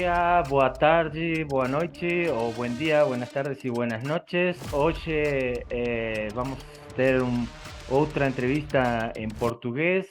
dia, boa tarde, boa noite, ou bom dia, buenas tardes e buenas noches. Hoje vamos ter outra entrevista em português.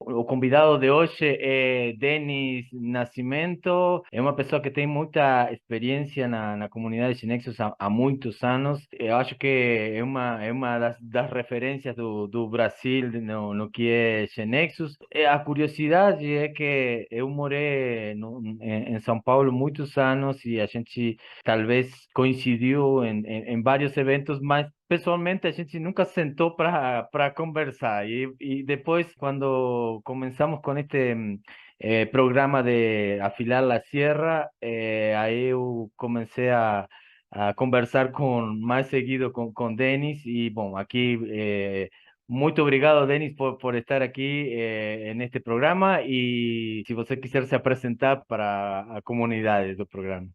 O convidado de hoje é Denis Nascimento, é uma pessoa que tem muita experiência na comunidade de Nexus há muitos anos. Eu acho que é uma das referências do Brasil no que é Genexus. A curiosidade é que eu morei em São Paulo muitos anos e a gente talvez coincidiu em vários eventos, mas pessoalmente a gente nunca sentou para conversar. E depois, quando começamos com este programa de Afilar la Sierra, aí eu comecei a conversar mais seguido com Denis. E, bom, aqui, muito obrigado, Denis, por estar aqui neste programa. E se você quiser se apresentar para a comunidade do programa.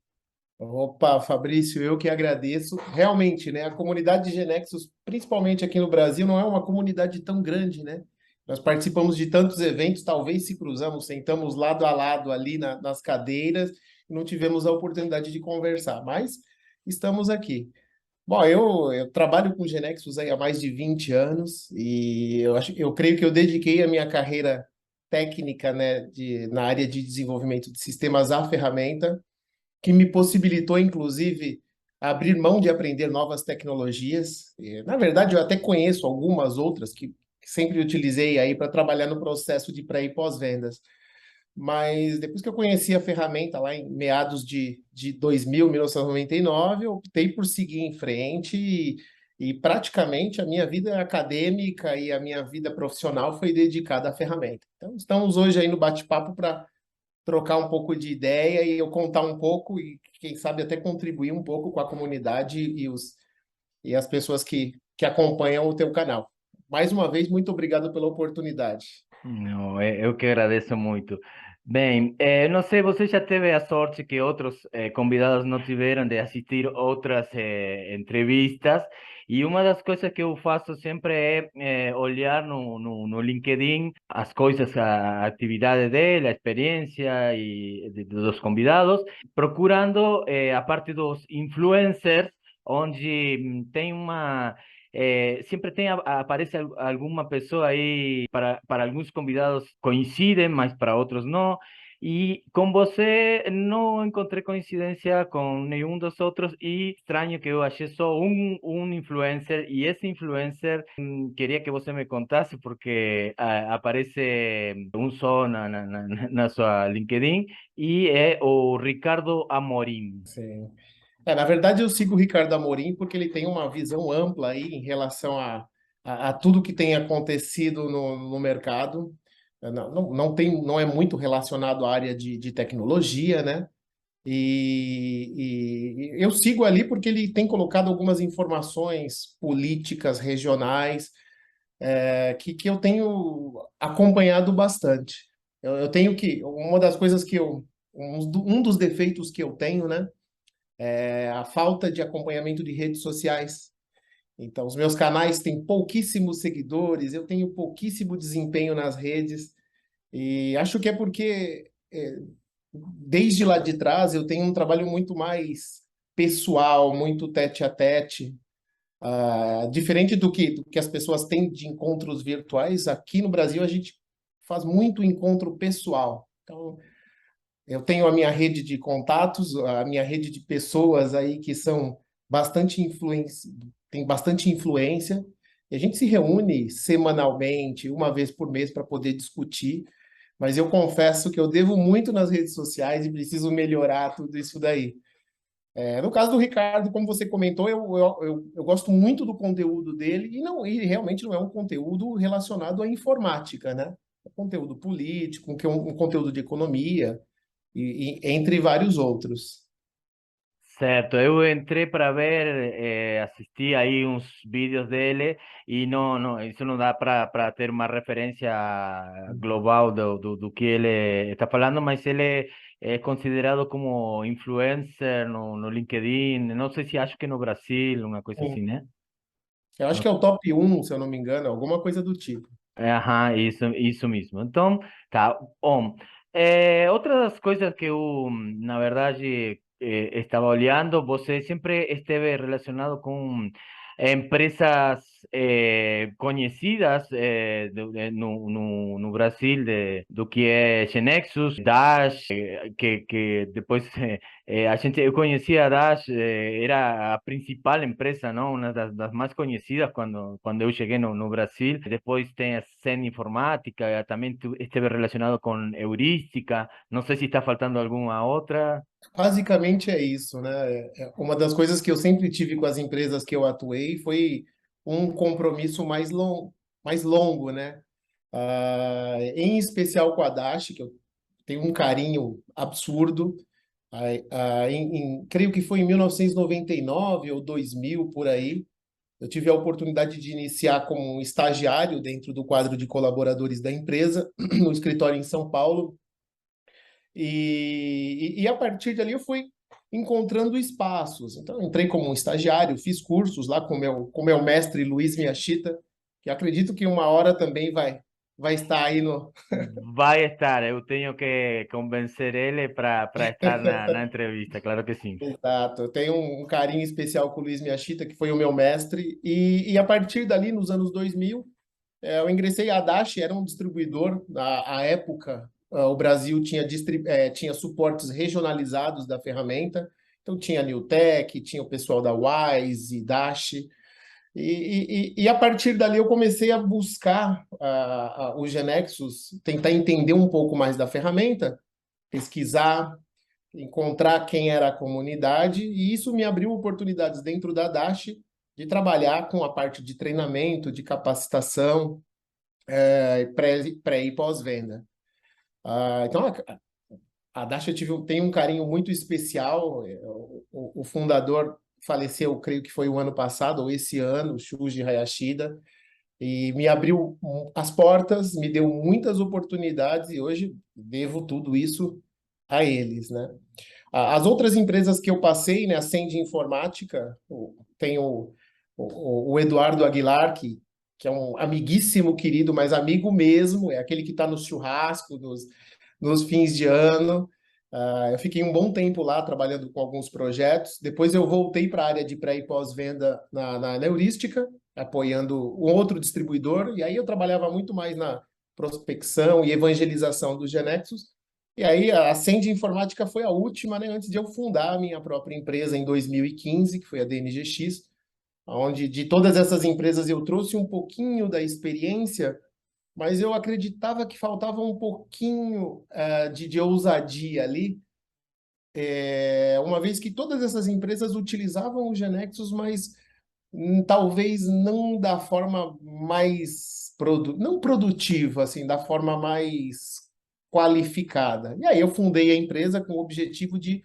Opa, Fabrício, eu que agradeço. Realmente, né, a comunidade de Genexus, principalmente aqui no Brasil, não é uma comunidade tão grande, né? Nós participamos de tantos eventos, talvez se cruzamos, sentamos lado a lado ali nas cadeiras e não tivemos a oportunidade de conversar, mas estamos aqui. Bom, eu trabalho com Genexus aí há mais de 20 anos e eu creio que eu dediquei a minha carreira técnica, né, na área de desenvolvimento de sistemas à ferramenta que me possibilitou, inclusive, abrir mão de aprender novas tecnologias. Na verdade, eu até conheço algumas outras que sempre utilizei aí para trabalhar no processo de pré e pós-vendas. Mas depois que eu conheci a ferramenta lá em meados de 2000, 1999, eu optei por seguir em frente e praticamente a minha vida acadêmica e a minha vida profissional foi dedicada à ferramenta. Então, estamos hoje aí no bate-papo para trocar um pouco de ideia e eu contar um pouco e, quem sabe, até contribuir um pouco com a comunidade e as pessoas que acompanham o teu canal. Mais uma vez, muito obrigado pela oportunidade. Não, eu que agradeço muito. Bem, não sei, você já teve a sorte que outros convidados não tiveram de assistir outras entrevistas, e uma das coisas que eu faço sempre é olhar no LinkedIn as coisas, a atividade dele, a experiência dos convidados, procurando a parte dos influencers, onde tem sempre tem, aparece alguma pessoa aí, para alguns convidados coincidem, mas para outros não. E com você não encontrei coincidência com nenhum dos outros, e estranho que eu achei só um influencer, e esse influencer queria que você me contasse, porque aparece um só na sua LinkedIn, e é o Ricardo Amorim. Sim. Na verdade, eu sigo o Ricardo Amorim porque ele tem uma visão ampla aí em relação a tudo que tem acontecido no mercado. Não é muito relacionado à área de tecnologia, né? E eu sigo ali porque ele tem colocado algumas informações políticas regionais que eu tenho acompanhado bastante. Eu tenho uma das coisas um dos defeitos que eu tenho, né, é a falta de acompanhamento de redes sociais. Então, os meus canais têm pouquíssimos seguidores, eu tenho pouquíssimo desempenho nas redes, e acho que é porque desde lá de trás eu tenho um trabalho muito mais pessoal, muito tete a tete. Diferente do que as pessoas têm de encontros virtuais, aqui no Brasil a gente faz muito encontro pessoal. Então, eu tenho a minha rede de contatos, a minha rede de pessoas aí que são bastante influência, tem bastante influência, e a gente se reúne semanalmente, uma vez por mês, para poder discutir. Mas eu confesso que eu devo muito nas redes sociais e preciso melhorar tudo isso daí. No caso do Ricardo, como você comentou, eu gosto muito do conteúdo dele e realmente não é um conteúdo relacionado à informática, né? É um conteúdo político, um conteúdo de economia e entre vários outros. Certo, eu entrei para ver, assisti aí uns vídeos dele, e não, isso não dá para ter uma referência global do que ele está falando, mas ele é considerado como influencer no LinkedIn, não sei se acho que no Brasil, uma coisa assim, Sim. né? Eu acho que é o top 1, se eu não me engano, alguma coisa do tipo. Aham, isso mesmo. Então, tá bom. Outras coisas que eu, na verdade, estava olhando, você sempre esteve relacionado com empresas conhecidas no Brasil, do que é Genexus, Dash, que depois eu conhecia a Dash, era a principal empresa, não? Uma das mais conhecidas quando eu cheguei no Brasil. Depois tem a Zen Informática, também esteve relacionado com Heurística. Não sei se está faltando alguma outra. Basicamente é isso, né? Uma das coisas que eu sempre tive com as empresas que eu atuei foi um compromisso mais longo, né? Em especial com a Dash, que eu tenho um carinho absurdo. Creio que foi em 1999 ou 2000 por aí, eu tive a oportunidade de iniciar como um estagiário dentro do quadro de colaboradores da empresa, no escritório em São Paulo. E a partir dali eu fui encontrando espaços. Então, eu entrei como um estagiário, fiz cursos lá com meu mestre Luiz Miyashita, que acredito que uma hora também vai estar aí no. Vai estar, eu tenho que convencer ele para estar na entrevista, claro que sim. Exato, eu tenho um carinho especial com o Luiz Miyashita, que foi o meu mestre, e a partir dali, nos anos 2000, eu ingressei a Dash, era um distribuidor, à época, o Brasil tinha suportes regionalizados da ferramenta, então tinha a Newtek, tinha o pessoal da Wise, Dash, e a partir dali eu comecei a buscar o Genexus, tentar entender um pouco mais da ferramenta, pesquisar, encontrar quem era a comunidade, e isso me abriu oportunidades dentro da Dash de trabalhar com a parte de treinamento, de capacitação, pré e pós-venda. Então, a Dash tem um carinho muito especial. O fundador faleceu, creio que foi o ano passado, ou esse ano, o Shuji Hayashida, e me abriu as portas, me deu muitas oportunidades, e hoje devo tudo isso a eles, né? As outras empresas que eu passei, né, a Send Informática, tem o Eduardo Aguilar, que é um amiguíssimo querido, mas amigo mesmo, é aquele que está no churrasco, nos fins de ano. Eu fiquei um bom tempo lá trabalhando com alguns projetos. Depois eu voltei para a área de pré e pós-venda na Heurística, apoiando um outro distribuidor, e aí eu trabalhava muito mais na prospecção e evangelização dos Genexus. E aí a Ascend Informática foi a última, né, antes de eu fundar a minha própria empresa em 2015, que foi a DNGX, onde de todas essas empresas eu trouxe um pouquinho da experiência, mas eu acreditava que faltava um pouquinho de ousadia ali, uma vez que todas essas empresas utilizavam o Genexus, mas talvez não da forma mais não produtiva, assim, da forma mais qualificada. E aí eu fundei a empresa com o objetivo de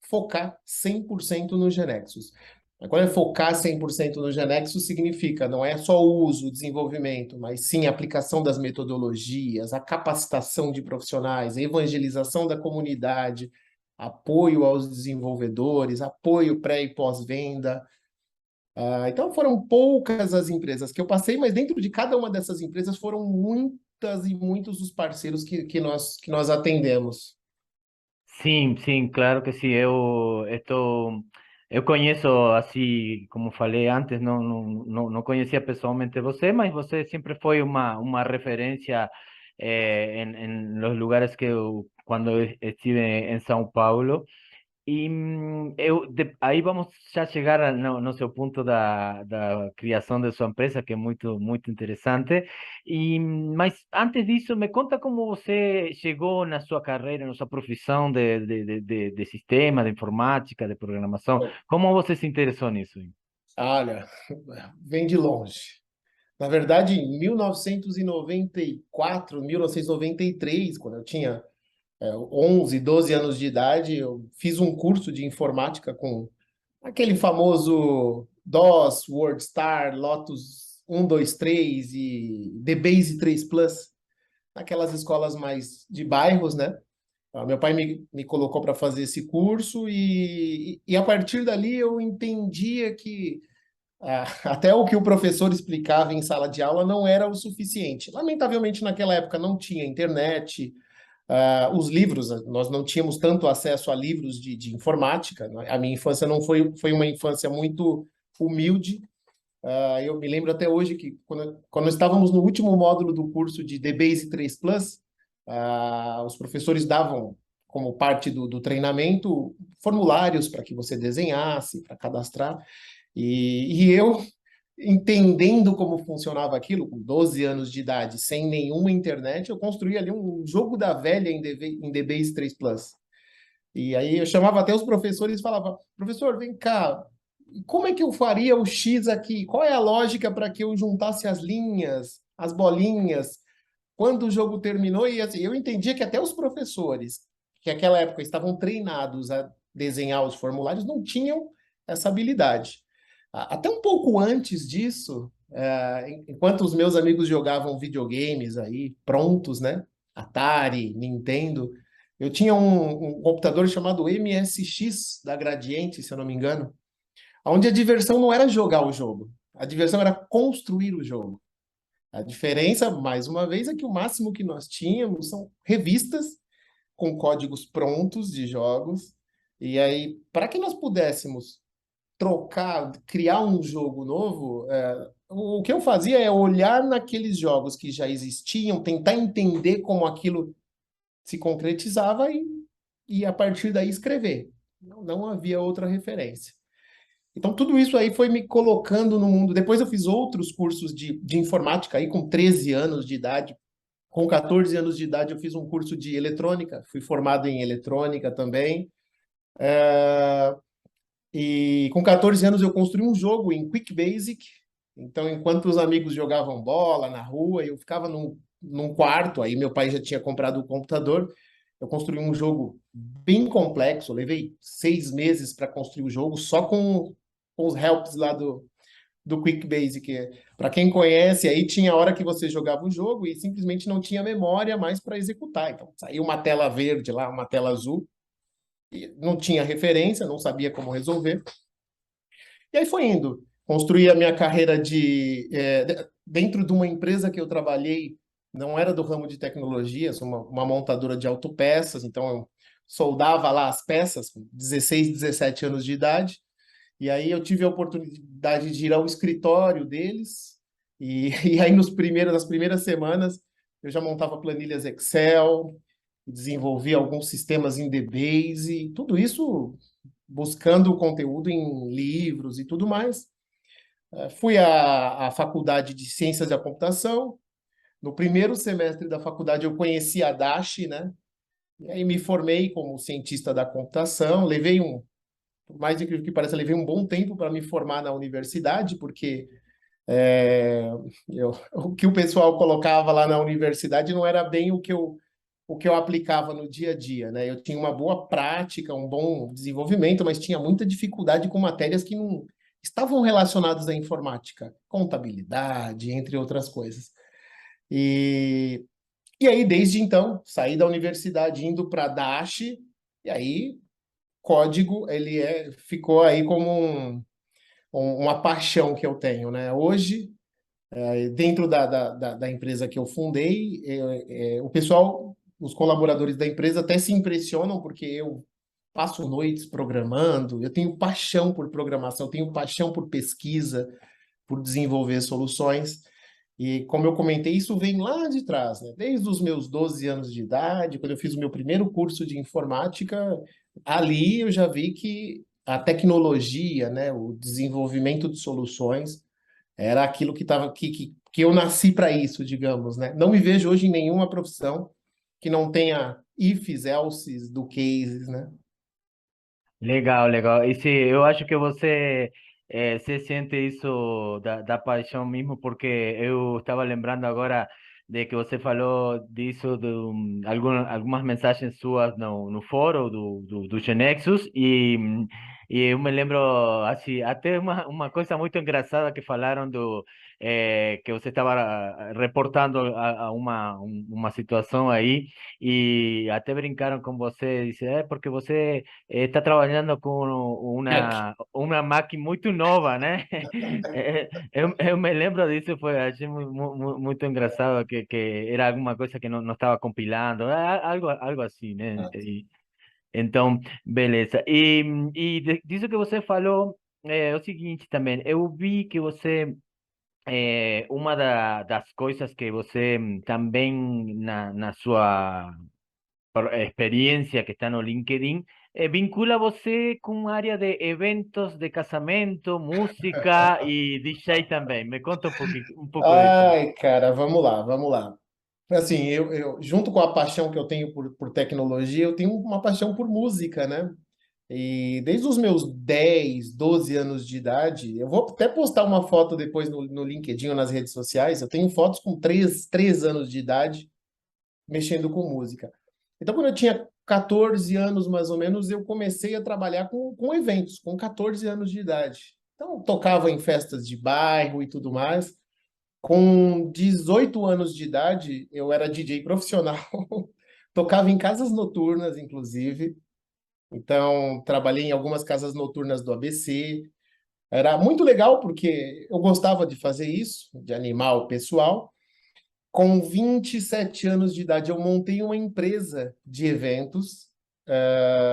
focar 100% no Genexus. Agora, focar 100% no Genexus significa não é só o uso, o desenvolvimento, mas sim a aplicação das metodologias, a capacitação de profissionais, a evangelização da comunidade, apoio aos desenvolvedores, apoio pré e pós-venda. Então foram poucas as empresas que eu passei, mas dentro de cada uma dessas empresas foram muitas e muitos os parceiros que nós atendemos. Sim, sim, claro que sim. Eu conheço, assim, como falei antes, não conhecia pessoalmente você, mas você sempre foi uma referência em los lugares que eu, quando eu estive em São Paulo. E aí vamos já chegar no seu ponto da criação de sua empresa, que é muito interessante. Mas antes disso, me conta como você chegou na sua carreira, na sua profissão de sistema, de informática, de programação. Como você se interessou nisso? Olha, vem de longe. Na verdade, em 1994, 1993, quando eu tinha 11, 12 anos de idade, eu fiz um curso de informática com aquele famoso DOS, WordStar, Lotus 1, 2, 3 e DBase 3 Plus, naquelas escolas mais de bairros, né? Meu pai me colocou para fazer esse curso e a partir dali eu entendia que até o que o professor explicava em sala de aula não era o suficiente. Lamentavelmente, naquela época não tinha internet, Os livros, nós não tínhamos tanto acesso a livros de informática, né? A minha infância não foi uma infância muito humilde. Eu me lembro até hoje que quando estávamos no último módulo do curso de DBase 3 Plus, os professores davam, como parte do treinamento, formulários para que você desenhasse, para cadastrar. E eu, entendendo como funcionava aquilo, com 12 anos de idade, sem nenhuma internet, eu construí ali um jogo da velha em DBase 3 Plus. E aí eu chamava até os professores e falava, professor, vem cá, como é que eu faria o X aqui? Qual é a lógica para que eu juntasse as linhas, as bolinhas, quando o jogo terminou? E assim, eu entendia que até os professores, que naquela época estavam treinados a desenhar os formulários, não tinham essa habilidade. Até um pouco antes disso, enquanto os meus amigos jogavam videogames aí, prontos, né? Atari, Nintendo, eu tinha um computador chamado MSX da Gradiente, se eu não me engano, onde a diversão não era jogar o jogo, a diversão era construir o jogo. A diferença, mais uma vez, é que o máximo que nós tínhamos são revistas com códigos prontos de jogos. E aí, para que nós pudéssemos trocar, criar um jogo novo, o que eu fazia é olhar naqueles jogos que já existiam, tentar entender como aquilo se concretizava e a partir daí escrever. Não havia outra referência. Então, tudo isso aí foi me colocando no mundo. Depois eu fiz outros cursos de informática aí com 13 anos de idade. Com 14 anos de idade eu fiz um curso de eletrônica, fui formado em eletrônica também. E com 14 anos eu construí um jogo em Quick Basic. Então, enquanto os amigos jogavam bola na rua, eu ficava num quarto, aí meu pai já tinha comprado o computador. Eu construí um jogo bem complexo, eu levei 6 meses para construir o jogo, só com os helps lá do Quick Basic. Para quem conhece, aí tinha a hora que você jogava o jogo e simplesmente não tinha memória mais para executar. Então, saiu uma tela verde lá, uma tela azul, e não tinha referência, não sabia como resolver. E aí foi indo. Construí a minha carreira dentro de uma empresa que eu trabalhei, não era do ramo de tecnologia, sou uma montadora de autopeças, então eu soldava lá as peças com 16, 17 anos de idade. E aí eu tive a oportunidade de ir ao escritório deles, e aí nas primeiras semanas eu já montava planilhas Excel, desenvolvia alguns sistemas em DBase, tudo isso buscando o conteúdo em livros e tudo mais. Fui à faculdade de Ciências da Computação. No primeiro semestre da faculdade eu conheci a Dashi, né? E aí me formei como cientista da computação. Por mais incrível que pareça, levei um bom tempo para me formar na universidade, porque é, o que o pessoal colocava lá na universidade não era bem o que eu aplicava no dia a dia, né? Eu tinha uma boa prática, um bom desenvolvimento, mas tinha muita dificuldade com matérias que não estavam relacionadas à informática, contabilidade, entre outras coisas. E, e aí, desde então, saí da universidade indo para a Dash, e aí código ficou aí como uma paixão que eu tenho, né? Hoje, dentro da empresa que eu fundei, o pessoal, os colaboradores da empresa até se impressionam porque eu passo noites programando, eu tenho paixão por programação, eu tenho paixão por pesquisa, por desenvolver soluções. E como eu comentei, isso vem lá de trás, né? Desde os meus 12 anos de idade, quando eu fiz o meu primeiro curso de informática, ali eu já vi que a tecnologia, né, o desenvolvimento de soluções era aquilo que eu nasci para isso, digamos, né? Não me vejo hoje em nenhuma profissão que não tenha ifs, elses, do cases, né? Legal, legal. E sim, eu acho que você se sente isso da paixão mesmo, porque eu estava lembrando agora de que você falou disso, algumas mensagens suas no fórum do Genexus, E eu me lembro, assim, até uma coisa muito engraçada que falaram que você estava reportando uma situação aí, e até brincaram com você, disse, é porque você está trabalhando com Check. uma máquina muito nova, né? Eu me lembro disso, foi, achei muito engraçado que era alguma coisa que não estava compilando, algo assim, né? Então, beleza. Disso que você falou, é o seguinte também, eu vi que você, uma das coisas que você também na sua experiência que está no LinkedIn, vincula você com a área de eventos de casamento, música e DJ também. Me conta um pouco disso. Ai, cara, vamos lá, vamos lá. Assim, junto com a paixão que eu tenho por tecnologia, eu tenho uma paixão por música, né? E desde os meus 10, 12 anos de idade, eu vou até postar uma foto depois no LinkedIn ou nas redes sociais. Eu tenho fotos com 3 anos de idade mexendo com música. Então, quando eu tinha 14 anos, mais ou menos, eu comecei a trabalhar com eventos, com 14 anos de idade. Então, eu tocava em festas de bairro e tudo mais. Com 18 anos de idade, eu era DJ profissional. Tocava em casas noturnas, inclusive. Então, trabalhei em algumas casas noturnas do ABC. Era muito legal porque eu gostava de fazer isso, de animar o pessoal. Com 27 anos de idade, eu montei uma empresa de eventos,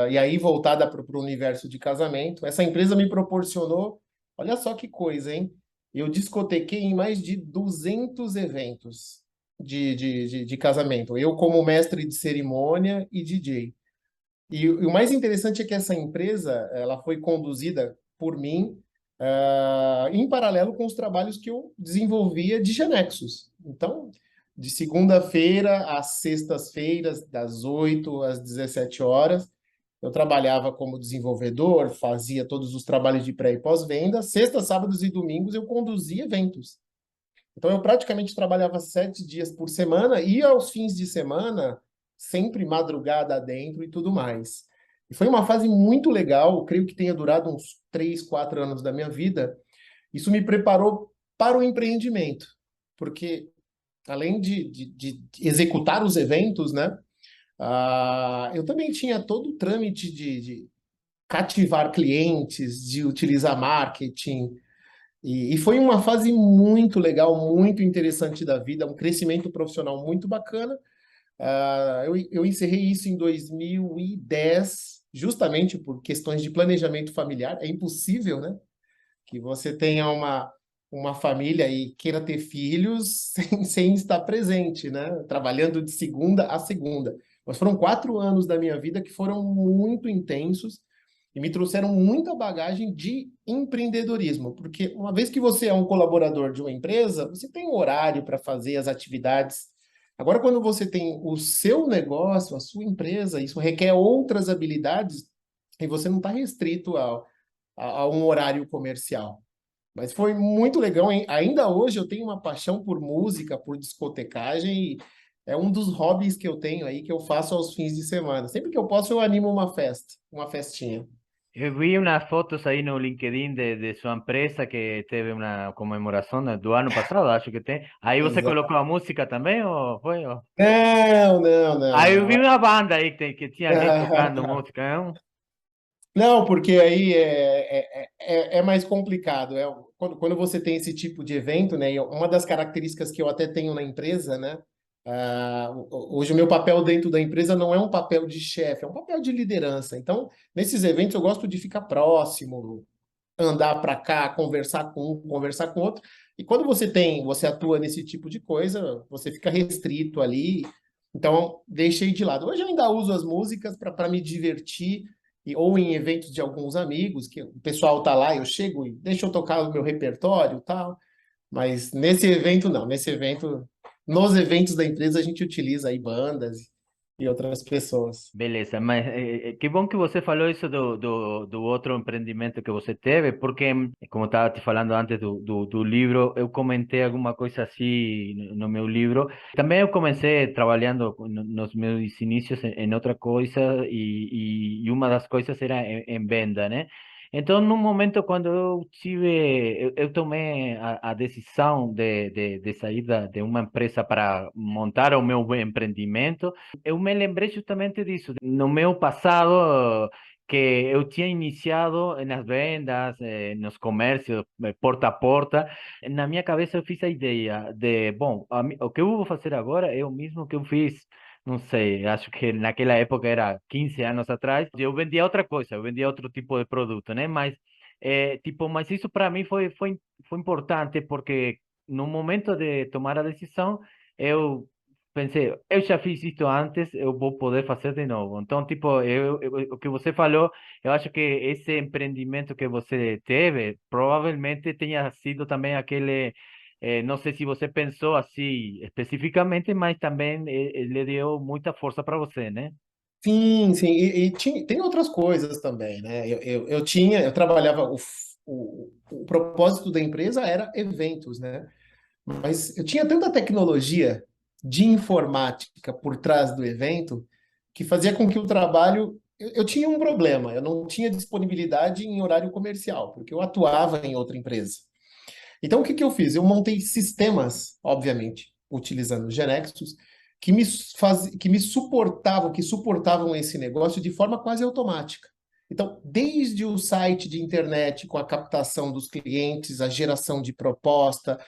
e aí voltada para o universo de casamento. Essa empresa me proporcionou, olha só que coisa, hein? Eu discotequei em mais de 200 eventos de casamento. Eu como mestre de cerimônia e DJ. E o mais interessante é que essa empresa, ela foi conduzida por mim, em paralelo com os trabalhos que eu desenvolvia de Genexus. Então, de segunda-feira às sextas-feiras, das 8 às 17 horas, eu trabalhava como desenvolvedor, fazia todos os trabalhos de pré e pós-venda. Sextas, sábados e domingos eu conduzia eventos. Então, eu praticamente trabalhava 7 dias por semana e aos fins de semana, sempre madrugada adentro e tudo mais. E foi uma fase muito legal, eu creio que tenha durado uns 3, 4 anos da minha vida. Isso me preparou para o empreendimento, porque além de executar os eventos, né, eu também tinha todo o trâmite de cativar clientes, de utilizar marketing, e foi uma fase muito legal, muito interessante da vida, um crescimento profissional muito bacana. Eu encerrei isso em 2010, justamente por questões de planejamento familiar. É impossível, né, que você tenha uma família e queira ter filhos sem estar presente, né, trabalhando de segunda a segunda. Mas foram 4 anos da minha vida que foram muito intensos e me trouxeram muita bagagem de empreendedorismo, porque uma vez que você é um colaborador de uma empresa, você tem um horário para fazer as atividades. Agora, quando você tem o seu negócio, a sua empresa, isso requer outras habilidades e você não está restrito a um horário comercial. Mas foi muito legal, hein? Ainda hoje eu tenho uma paixão por música, por discotecagem, e é um dos hobbies que eu tenho aí, que eu faço aos fins de semana. Sempre que eu posso, eu animo uma festa, uma festinha. Eu vi unas fotos aí no LinkedIn de sua empresa que teve uma comemoração do ano passado, acho que tem. Aí você Exato. colocou a música também, ou foi? Não, não, não, Aí eu vi não. uma banda aí que tinha alguém tocando música, não? Não, porque aí é mais complicado. Quando você tem esse tipo de evento, né? E uma das características que eu até tenho na empresa, né? Hoje o meu papel dentro da empresa não é um papel de chefe, é um papel de liderança. Então, nesses eventos eu gosto de ficar próximo, andar para cá, conversar com um, conversar com outro. E quando você atua nesse tipo de coisa, você fica restrito ali. Então, deixei de lado. Hoje eu ainda uso as músicas para me divertir, ou em eventos de alguns amigos, que o pessoal tá lá, eu chego e deixa eu tocar o meu repertório, e tal. Mas nesse evento não, nos eventos da empresa a gente utiliza aí bandas e outras pessoas. Beleza, mas que bom que você falou isso do outro empreendimento que você teve, porque, como estava te falando antes do livro, eu comentei alguma coisa assim no meu livro. Também eu comecei trabalhando nos meus inícios em outra coisa, e uma das coisas era em venda, né? Então, num momento quando eu tomei a decisão de sair de uma empresa para montar o meu empreendimento, eu me lembrei justamente disso. No meu passado, que eu tinha iniciado nas vendas, nos comércios, porta a porta, na minha cabeça eu fiz a ideia de, bom, o que eu vou fazer agora é o mesmo que eu fiz, não sei, acho que naquela época era 15 anos atrás, eu vendia outra coisa, eu vendia outro tipo de produto, né? Mas, tipo, mas isso para mim foi importante porque no momento de tomar a decisão, eu pensei, eu já fiz isso antes, eu vou poder fazer de novo. Então, tipo, o que você falou, eu acho que esse empreendimento que você teve provavelmente tenha sido também aquele, não sei se você pensou assim especificamente, mas também ele deu muita força para você, né? Sim, sim, tem outras coisas também, né? Eu trabalhava, o propósito da empresa era eventos, né? Mas eu tinha tanta tecnologia de informática por trás do evento que fazia com que o trabalho. Eu tinha um problema, eu não tinha disponibilidade em horário comercial, porque eu atuava em outra empresa. Então, o que que eu fiz? Eu montei sistemas, obviamente, utilizando o Genexus, que suportavam esse negócio de forma quase automática. Então, desde o site de internet com a captação dos clientes, a geração de proposta,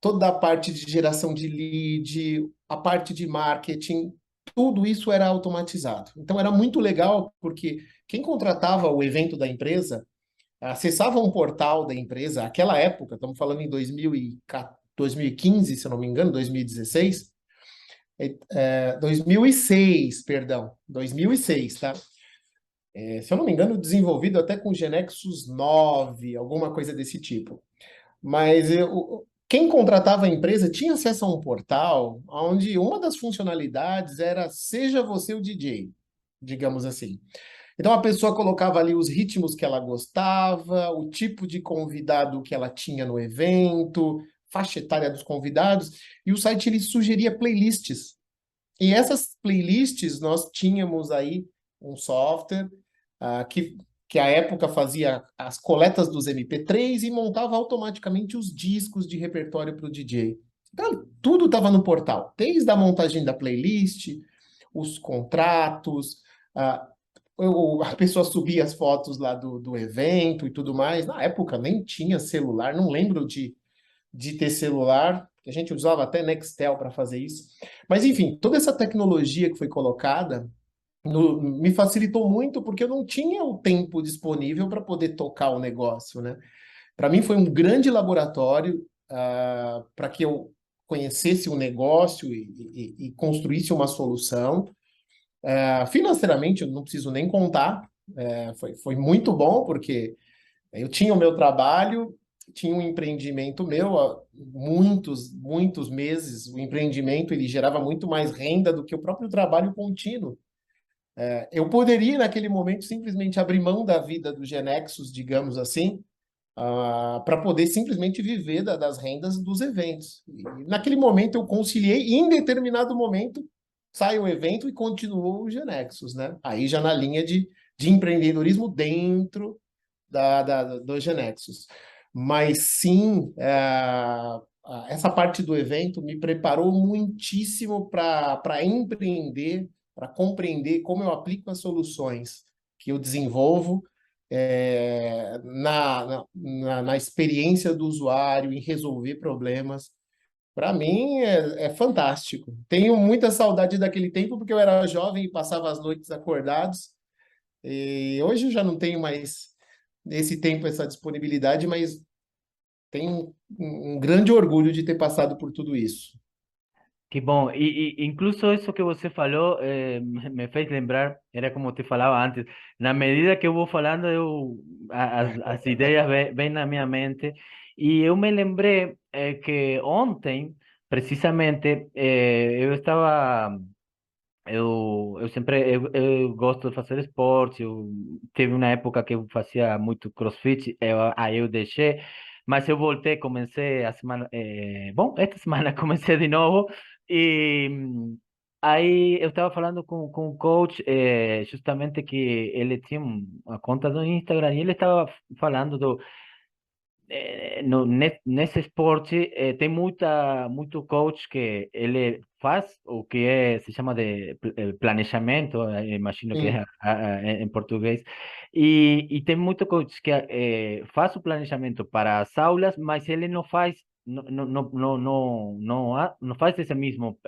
toda a parte de geração de lead, a parte de marketing, tudo isso era automatizado. Então, era muito legal porque quem contratava o evento da empresa acessava um portal da empresa, aquela época, estamos falando em 2015, se eu não me engano, 2016, 2006, perdão, 2006, tá? Se eu não me engano, desenvolvido até com Genexus 9, alguma coisa desse tipo. Mas quem contratava a empresa tinha acesso a um portal onde uma das funcionalidades era seja você o DJ, digamos assim. Então a pessoa colocava ali os ritmos que ela gostava, o tipo de convidado que ela tinha no evento, faixa etária dos convidados, e o site ele sugeria playlists. E essas playlists nós tínhamos aí um software que à época fazia as coletas dos MP3 e montava automaticamente os discos de repertório para o DJ. Então, tudo estava no portal, desde a montagem da playlist, os contratos, a, a pessoa subia as fotos lá do evento e tudo mais. Na época nem tinha celular, não lembro de ter celular, a gente usava até Nextel para fazer isso. Mas enfim, toda essa tecnologia que foi colocada me facilitou muito porque eu não tinha o tempo disponível para poder tocar o negócio, né? Para mim foi um grande laboratório para que eu conhecesse o negócio e construísse uma solução. Financeiramente, eu não preciso nem contar, foi muito bom porque eu tinha o meu trabalho, tinha um empreendimento meu há muitos meses. O empreendimento ele gerava muito mais renda do que o próprio trabalho contínuo. Eu poderia, naquele momento, simplesmente abrir mão da vida do Genexus, digamos assim, para poder simplesmente viver das rendas dos eventos. E naquele momento eu conciliei, e em determinado momento sai o evento e continuou o Genexus, né? Aí já na linha de empreendedorismo dentro do Genexus. Mas sim, essa parte do evento me preparou muitíssimo para empreender, para compreender como eu aplico as soluções que eu desenvolvo na experiência do usuário, em resolver problemas. Para mim é fantástico. Tenho muita saudade daquele tempo, porque eu era jovem e passava as noites acordados. E hoje eu já não tenho mais esse tempo, essa disponibilidade, mas tenho um grande orgulho de ter passado por tudo isso. Que bom, incluso isso que você falou me fez lembrar, era como te falava antes, na medida que eu vou falando, as ideias vêm na minha mente, e eu me lembrei que ontem, precisamente, eu estava, eu sempre, eu gosto de fazer esporte, eu teve uma época que eu fazia muito CrossFit, aí eu deixei, mas eu voltei, comecei a semana, bom, esta semana comecei de novo, e aí eu estava falando com o coach, justamente que ele tinha uma conta no Instagram e ele estava falando no, nesse esporte tem muito coach que ele faz o que se chama de planejamento, imagino que é Sim. em português, e tem muito coach que faz o planejamento para as aulas, mas ele não faz não faz esse mesmo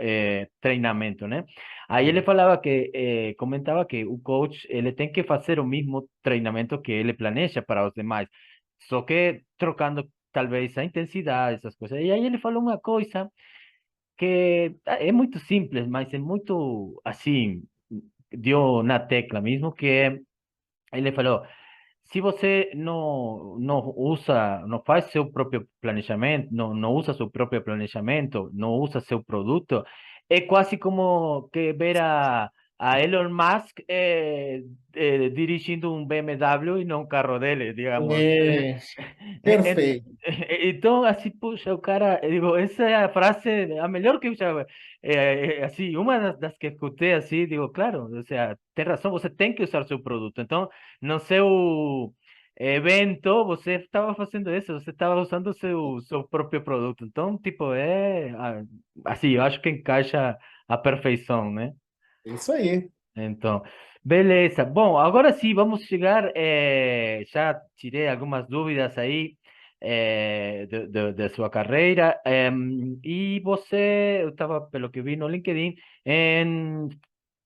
treinamento, né? Aí ele falava que comentava que o coach ele tem que fazer o mesmo treinamento que ele planeja para os demais, só que trocando talvez a intensidade, essas coisas. E aí ele falou uma coisa que é muito simples, mas é muito assim, deu na tecla mesmo, que ele falou, se você não usa, não faz seu próprio planejamento, não usa seu próprio planejamento, não usa seu produto, é quase como que ver a Elon Musk dirigindo um BMW e não um carro dele, digamos. É, É- é- perfeito. Então, assim, puxa, o cara, eu digo, essa é a frase, a melhor que eu já, assim, uma das que escutei, assim, digo, claro, o sea, tem razão, você tem que usar seu produto. Então, no seu evento, você estava fazendo isso, você estava usando o seu próprio produto. Então, tipo, assim, eu acho que encaixa à perfeição, né? É isso aí. Então, beleza. Bom, agora sim, vamos chegar. Já tirei algumas dúvidas aí da sua carreira. E você, eu estava, pelo que vi no LinkedIn, em,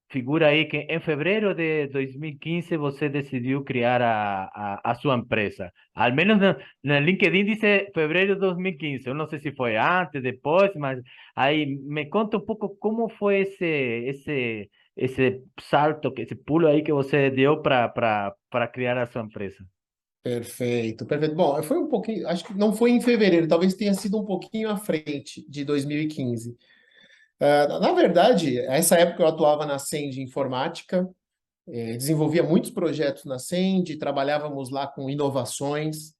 figura aí que em fevereiro de 2015 você decidiu criar a sua empresa. Al menos no LinkedIn dice fevereiro de 2015. Eu não sei se foi antes, depois, mas aí me conta um pouco como foi esse salto, esse pulo aí que você deu para criar a sua empresa. Perfeito, perfeito. Bom, foi um pouquinho, acho que não foi em fevereiro, talvez tenha sido um pouquinho à frente de 2015. Na verdade, essa época eu atuava na Send Informática, desenvolvia muitos projetos na Send, trabalhávamos lá com inovações.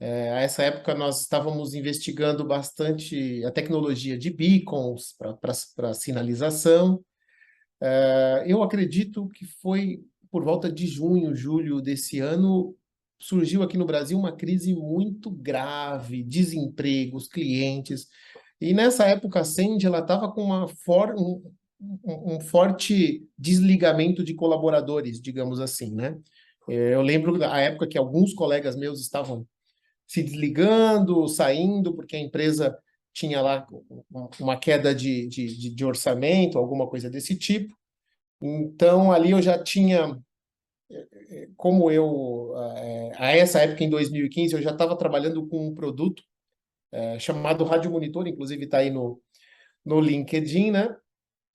A essa época nós estávamos investigando bastante a tecnologia de beacons para sinalização. Eu acredito que foi por volta de junho, julho desse ano, surgiu aqui no Brasil uma crise muito grave, desemprego, os clientes. E nessa época a Sandy ela estava com um forte desligamento de colaboradores, digamos assim, né? Eu lembro da época que alguns colegas meus estavam se desligando, saindo, porque a empresa tinha lá uma queda de orçamento, alguma coisa desse tipo. Então, ali eu já tinha, como eu, a essa época, em 2015, eu já estava trabalhando com um produto chamado Rádio Monitor, inclusive está aí no LinkedIn, né?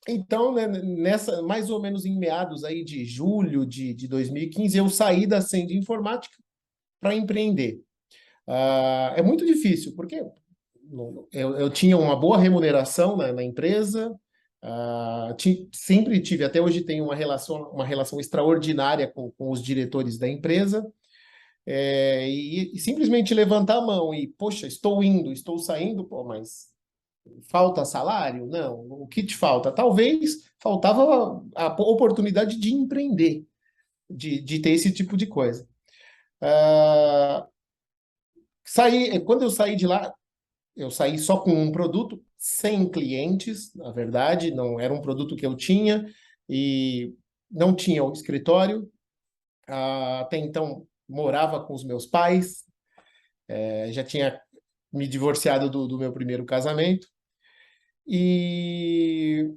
Então, né, nessa, mais ou menos em meados aí de julho de 2015, eu saí da Send Informática para empreender. É muito difícil, porque eu tinha uma boa remuneração na empresa, sempre tive, até hoje tenho uma relação extraordinária com os diretores da empresa, e simplesmente levantar a mão e, poxa, estou indo, estou saindo, pô, mas falta salário? Não. O que te falta? Talvez faltava a oportunidade de empreender, de ter esse tipo de coisa. Ah, quando eu saí de lá, eu saí só com um produto, sem clientes, na verdade, não era um produto que eu tinha e não tinha o escritório. Até então, morava com os meus pais, já tinha me divorciado do meu primeiro casamento. E,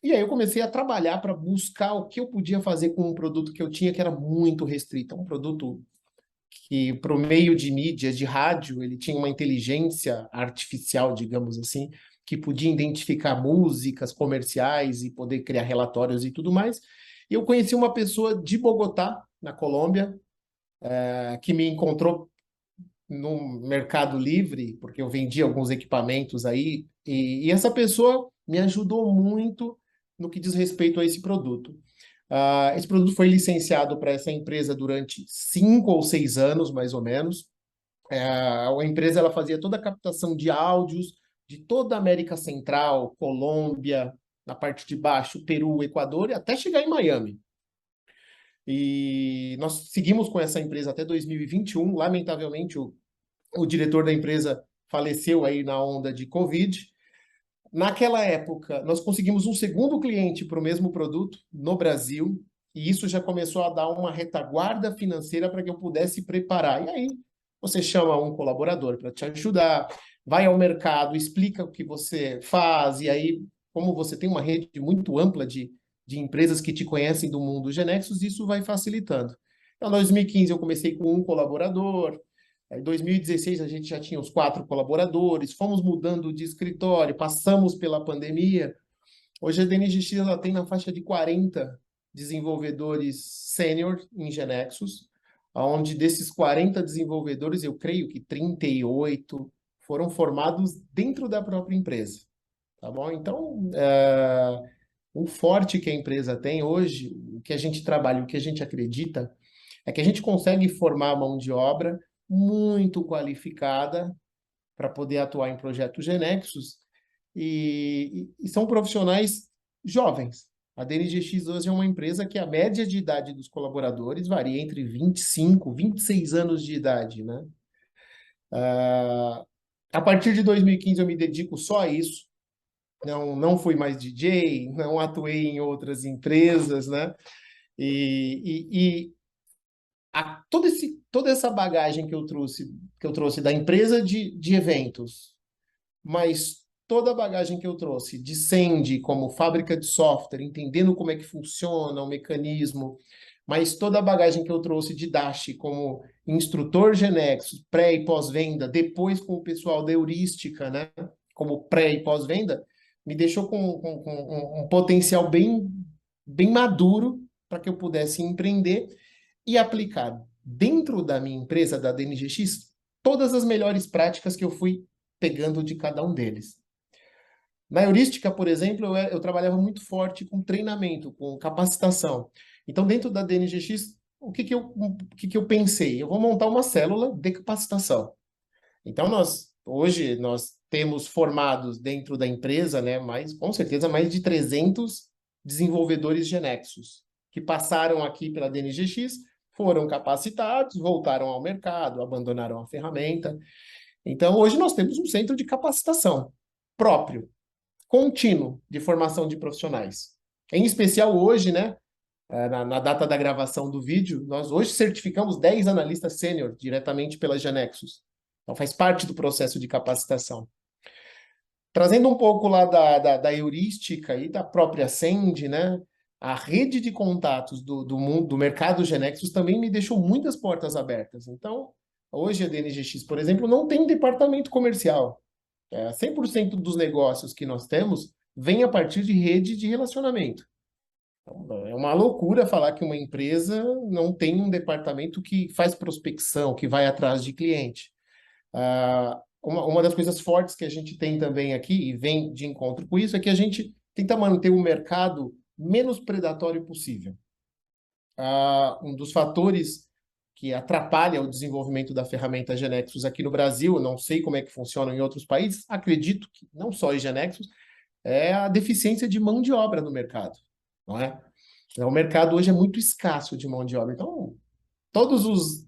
e aí eu comecei a trabalhar para buscar o que eu podia fazer com um produto que eu tinha, que era muito restrito. Um produto que, para o meio de mídia, de rádio, ele tinha uma inteligência artificial, digamos assim, que podia identificar músicas comerciais e poder criar relatórios e tudo mais. E eu conheci uma pessoa de Bogotá, na Colômbia, que me encontrou no Mercado Livre, porque eu vendi alguns equipamentos aí, e essa pessoa me ajudou muito no que diz respeito a esse produto. Esse produto foi licenciado para essa empresa durante 5 ou 6 anos, mais ou menos. A empresa ela fazia toda a captação de áudios de toda a América Central, Colômbia, na parte de baixo, Peru, Equador, e até chegar em Miami. E nós seguimos com essa empresa até 2021. Lamentavelmente, o diretor da empresa faleceu aí na onda de Covid. Naquela época, nós conseguimos um segundo cliente para o mesmo produto no Brasil, e isso já começou a dar uma retaguarda financeira para que eu pudesse preparar. E aí, você chama um colaborador para te ajudar, vai ao mercado, explica o que você faz, e aí, como você tem uma rede muito ampla de empresas que te conhecem do mundo Genexus, isso vai facilitando. Então, em 2015, eu comecei com um colaborador. Em 2016, a gente já tinha os 4 colaboradores, fomos mudando de escritório, passamos pela pandemia. Hoje a DNGX ela tem na faixa de 40 desenvolvedores sênior em Genexus, onde desses 40 desenvolvedores, eu creio que 38 foram formados dentro da própria empresa. Tá bom? Então, o forte que a empresa tem hoje, o que a gente trabalha, o que a gente acredita, é que a gente consegue formar mão de obra muito qualificada para poder atuar em projetos Genexus e são profissionais jovens. A DNGX hoje é uma empresa que a média de idade dos colaboradores varia entre 25 e 26 anos de idade, né? A partir de 2015 eu me dedico só a isso. Não fui mais DJ, não atuei em outras empresas, né? E toda essa bagagem que eu trouxe da empresa de eventos, mas toda a bagagem que eu trouxe de Sandy como fábrica de software, entendendo como é que funciona o mecanismo, mas toda a bagagem que eu trouxe de Dash como instrutor Genexus, pré e pós-venda, depois com o pessoal da Heurística, né, como pré e pós-venda, me deixou com um potencial bem maduro para que eu pudesse empreender e aplicar dentro da minha empresa, da DNGX, todas as melhores práticas que eu fui pegando de cada um deles. Na Heurística, por exemplo, eu trabalhava muito forte com treinamento, com capacitação. Então, dentro da DNGX, o que eu pensei? Eu vou montar uma célula de capacitação. Então, hoje, nós temos formados dentro da empresa, né, com certeza, mais de 300 desenvolvedores Genexus, que passaram aqui pela DNGX, foram capacitados, voltaram ao mercado, abandonaram a ferramenta. Então, hoje nós temos um centro de capacitação próprio, contínuo, de formação de profissionais. Em especial hoje, né, na data da gravação do vídeo, nós hoje certificamos 10 analistas sênior diretamente pela Genexus. Então, faz parte do processo de capacitação. Trazendo um pouco lá da heurística e da própria Sandy, né, a rede de contatos do mercado Genexus também me deixou muitas portas abertas. Então, hoje a DNGX, por exemplo, não tem departamento comercial. 100% dos negócios que nós temos vem a partir de rede de relacionamento. Então, é uma loucura falar que uma empresa não tem um departamento que faz prospecção, que vai atrás de cliente. Uma das coisas fortes que a gente tem também aqui, e vem de encontro com isso, é que a gente tenta manter o mercado menos predatório possível. Um dos fatores que atrapalha o desenvolvimento da ferramenta Genexus aqui no Brasil, não sei como é que funciona em outros países, acredito que não só em Genexus, é a deficiência de mão de obra no mercado, não é? O mercado hoje é muito escasso de mão de obra. Então, todos os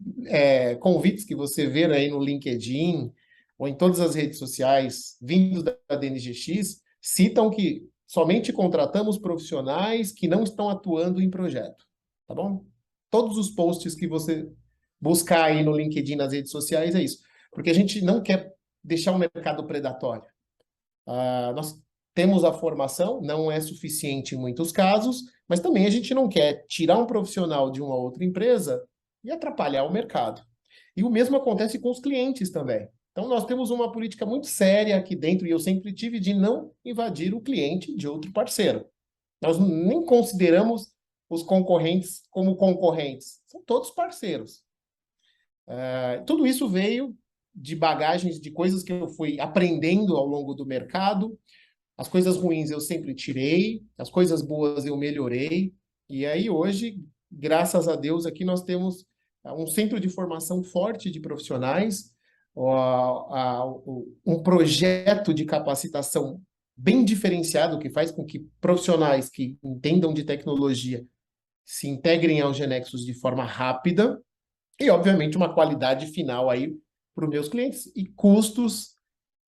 convites que você vê aí no LinkedIn ou em todas as redes sociais vindos da DNGX citam que somente contratamos profissionais que não estão atuando em projeto, tá bom? Todos os posts que você buscar aí no LinkedIn, nas redes sociais, é isso. Porque a gente não quer deixar o mercado predatório. Nós temos a formação, não é suficiente em muitos casos, mas também a gente não quer tirar um profissional de uma outra empresa e atrapalhar o mercado. E o mesmo acontece com os clientes também. Então, nós temos uma política muito séria aqui dentro, e eu sempre tive, de não invadir o cliente de outro parceiro. Nós nem consideramos os concorrentes como concorrentes, são todos parceiros. Tudo isso veio de bagagens, de coisas que eu fui aprendendo ao longo do mercado. As coisas ruins eu sempre tirei, as coisas boas eu melhorei. E aí hoje, graças a Deus, aqui nós temos um centro de formação forte de profissionais, um projeto de capacitação bem diferenciado, que faz com que profissionais que entendam de tecnologia se integrem ao GeneXus de forma rápida e, obviamente, uma qualidade final aí para os meus clientes e custos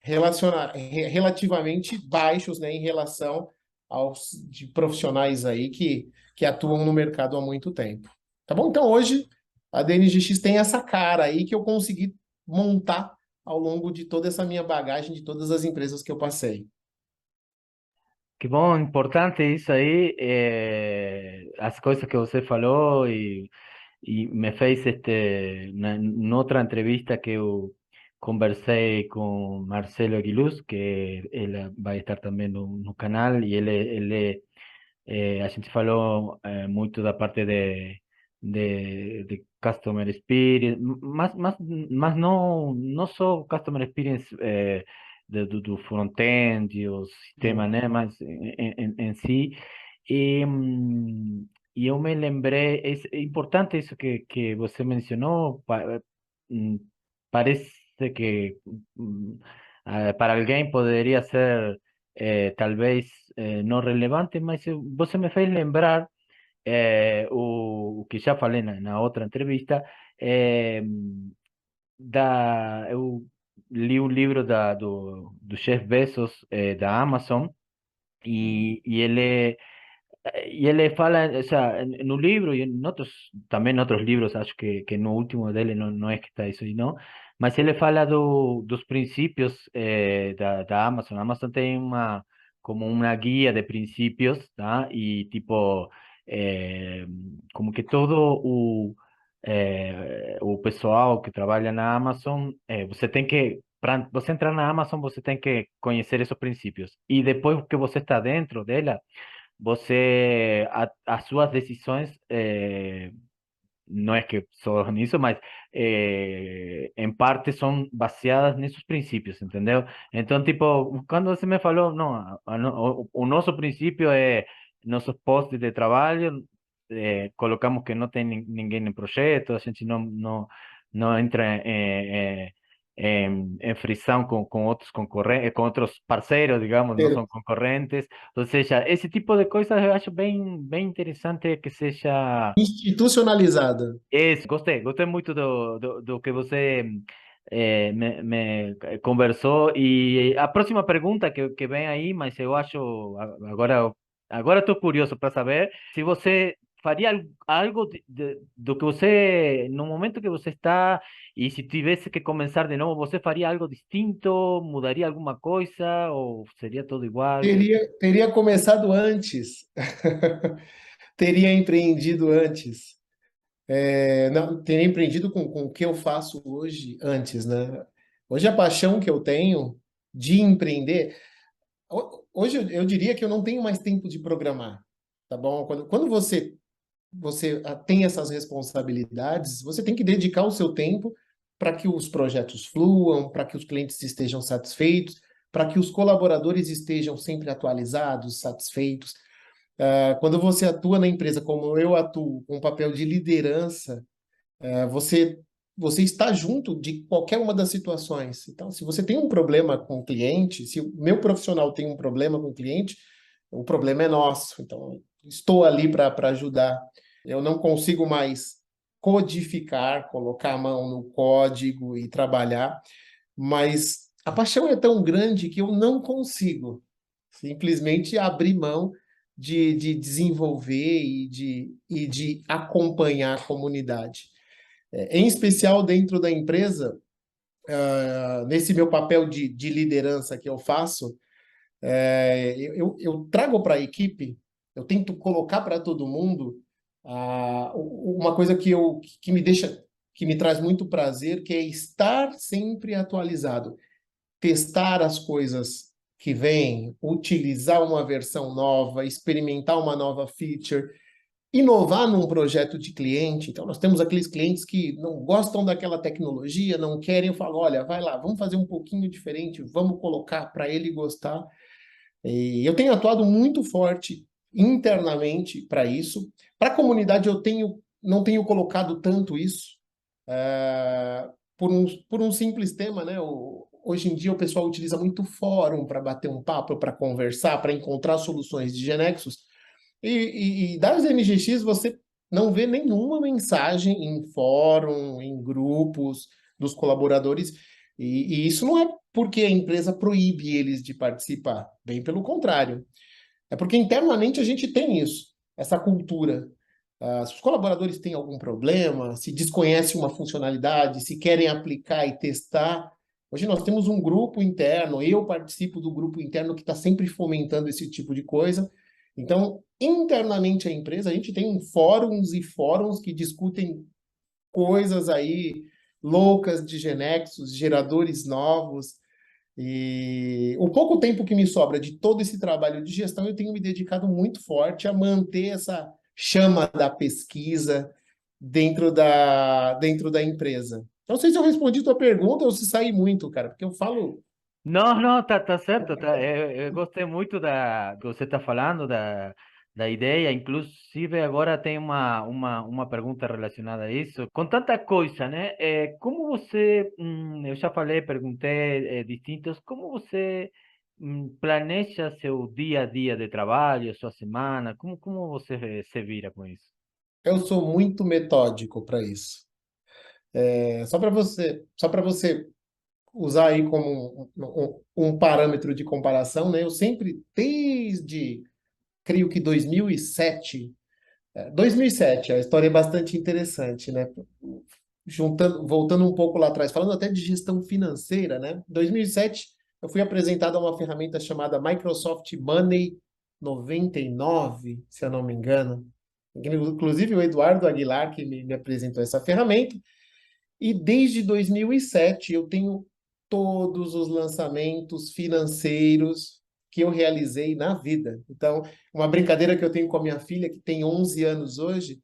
relativamente baixos, né, em relação aos de profissionais aí que atuam no mercado há muito tempo. Tá bom? Então, hoje, a DNGX tem essa cara aí que eu consegui montar ao longo de toda essa minha bagagem, de todas as empresas que eu passei. Que bom, importante isso aí, as coisas que você falou e me fez noutra entrevista que eu conversei com Marcelo Aguiluz, que ele vai estar também no canal, e a gente falou muito da parte de Customer Experience, mas não só Customer Experience do front-end e o sistema, Uhum. né, mas em si. E, e eu me lembrei, é importante isso que você mencionou, hum, parece que para alguém poderia ser talvez não relevante, mas você me fez lembrar o que já falei na outra entrevista, eh, eu li o livro do Jeff Bezos da Amazon e ele fala, o sea, no livro e em outros, também em outros livros, acho que no último dele não é que está isso aí, não, mas ele fala dos princípios da Amazon. A Amazon tem como uma guia de princípios, tá? E tipo, eh, como que todo o pessoal que trabalha na Amazon, você tem que, para você entrar na Amazon, você tem que conhecer esses princípios. E depois que você está dentro dela, as suas decisões, não é que só nisso, mas em parte são baseadas nesses princípios, entendeu? Então, tipo, quando você me falou, não, o nosso princípio é nossos postos de trabalho, colocamos que não tem ninguém no projeto, a gente não entra em frição com outros concorrentes, com outros parceiros, digamos, não são concorrentes. Ou seja, esse tipo de coisas eu acho bem interessante que seja. Institucionalizada. Isso, gostei muito do que você me conversou. E a próxima pergunta que vem aí, mas eu acho, agora estou curioso para saber se você faria algo do que você, no momento que você está, e se tivesse que começar de novo, você faria algo distinto, mudaria alguma coisa, ou seria tudo igual? Teria começado antes, teria empreendido antes. Não, teria empreendido com o que eu faço hoje antes, né? Hoje a paixão que eu tenho de empreender, hoje eu diria que eu não tenho mais tempo de programar, tá bom? Quando você tem essas responsabilidades, você tem que dedicar o seu tempo para que os projetos fluam, para que os clientes estejam satisfeitos, para que os colaboradores estejam sempre atualizados, satisfeitos. Quando você atua na empresa como eu atuo, com um papel de liderança, você está junto de qualquer uma das situações. Então, se você tem um problema com o cliente, se o meu profissional tem um problema com o cliente, o problema é nosso. Então, estou ali para ajudar. Eu não consigo mais codificar, colocar a mão no código e trabalhar, mas a paixão é tão grande que eu não consigo simplesmente abrir mão de desenvolver e de acompanhar a comunidade. Em especial dentro da empresa, nesse meu papel de liderança que eu faço, eu trago para a equipe, eu tento colocar para todo mundo uma coisa que me deixa, que me traz muito prazer, que é estar sempre atualizado, testar as coisas que vêm, utilizar uma versão nova, experimentar uma nova feature, inovar num projeto de cliente. Então, nós temos aqueles clientes que não gostam daquela tecnologia, não querem, eu falo, olha, vai lá, vamos fazer um pouquinho diferente, vamos colocar para ele gostar. E eu tenho atuado muito forte internamente para isso. Para a comunidade, não tenho colocado tanto isso, por um simples tema, né? hoje em dia o pessoal utiliza muito fórum para bater um papo, para conversar, para encontrar soluções de Genexus. E das MGX você não vê nenhuma mensagem em fórum, em grupos dos colaboradores. E isso não é porque a empresa proíbe eles de participar, bem pelo contrário. É porque internamente a gente tem isso, essa cultura. Se os colaboradores têm algum problema, se desconhecem uma funcionalidade, se querem aplicar e testar. Hoje nós temos um grupo interno, eu participo do grupo interno que está sempre fomentando esse tipo de coisa. Então, internamente a empresa, a gente tem fóruns e fóruns que discutem coisas aí loucas de Genexus, geradores novos. E o pouco tempo que me sobra de todo esse trabalho de gestão, eu tenho me dedicado muito forte a manter essa chama da pesquisa dentro da empresa. Não sei se eu respondi tua pergunta ou se saí muito, cara, porque eu falo. Não, não, tá certo. Eu gostei muito do que você está falando, da ideia. Inclusive, agora tem uma pergunta relacionada a isso. Com tanta coisa, né? Como você, eu já falei, perguntei distintos, como você planeja seu dia a dia de trabalho, sua semana? Como você se vira com isso? Eu sou muito metódico para isso. Só para você usar aí como um parâmetro de comparação, né? Eu sempre, creio que 2007, a história é bastante interessante, né? Voltando um pouco lá atrás, falando até de gestão financeira, né? 2007, eu fui apresentado a uma ferramenta chamada Microsoft Money 99, se eu não me engano. Inclusive o Eduardo Aguilar que me apresentou essa ferramenta. E desde 2007 eu tenho todos os lançamentos financeiros que eu realizei na vida. Então, uma brincadeira que eu tenho com a minha filha, que tem 11 anos hoje,